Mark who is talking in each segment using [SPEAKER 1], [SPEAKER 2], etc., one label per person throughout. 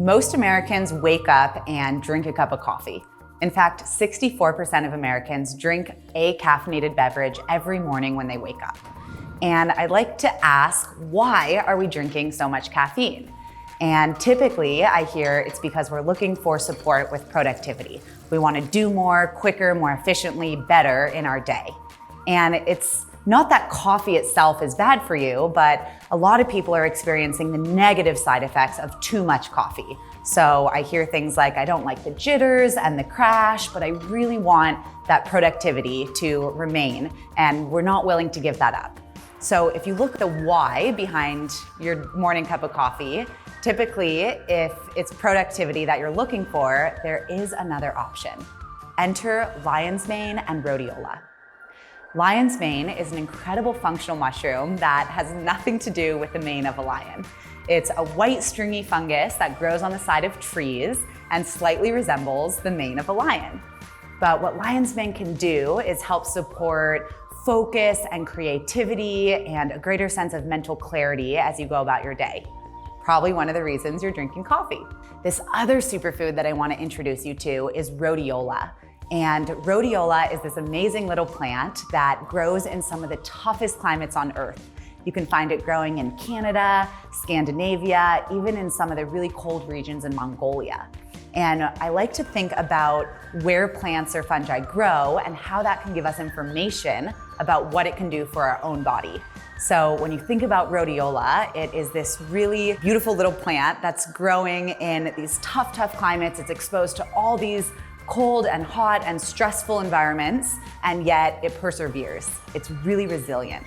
[SPEAKER 1] Most Americans wake up and drink a cup of coffee. In fact, 64% of Americans drink a caffeinated beverage every morning when they wake up. And I'd like to ask, why are we drinking so much caffeine? And typically I hear it's because we're looking for support with productivity. We want to do more, quicker, more efficiently, better in our day. And it's not that coffee itself is bad for you, but a lot of people are experiencing the negative side effects of too much coffee. So I hear things like, I don't like the jitters and the crash, but I really want that productivity to remain, and we're not willing to give that up. So if you look at the why behind your morning cup of coffee, typically if it's productivity that you're looking for, there is another option. Enter lion's mane and rhodiola. Lion's mane is an incredible functional mushroom that has nothing to do with the mane of a lion. It's a white stringy fungus that grows on the side of trees and slightly resembles the mane of a lion. But what lion's mane can do is help support focus and creativity and a greater sense of mental clarity as you go about your day. Probably one of the reasons you're drinking coffee. This other superfood that I want to introduce you to is rhodiola. And rhodiola is this amazing little plant that grows in some of the toughest climates on Earth. You can find it growing in Canada, Scandinavia, even in some of the really cold regions in Mongolia. And I like to think about where plants or fungi grow and how that can give us information about what it can do for our own body. So when you think about rhodiola, it is this really beautiful little plant that's growing in these tough climates. It's exposed to all these cold and hot and stressful environments, and yet it perseveres. It's really resilient.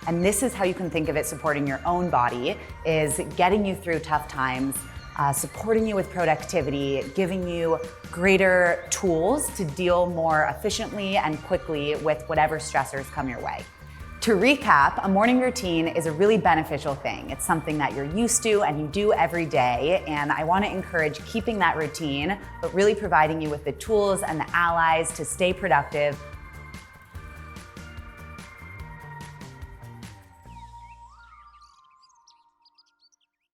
[SPEAKER 1] And this is how you can think of it supporting your own body, is getting you through tough times, supporting you with productivity, giving you greater tools to deal more efficiently and quickly with whatever stressors come your way. To recap, a morning routine is a really beneficial thing. It's something that you're used to and you do every day, and I want to encourage keeping that routine, but really providing you with the tools and the allies to stay productive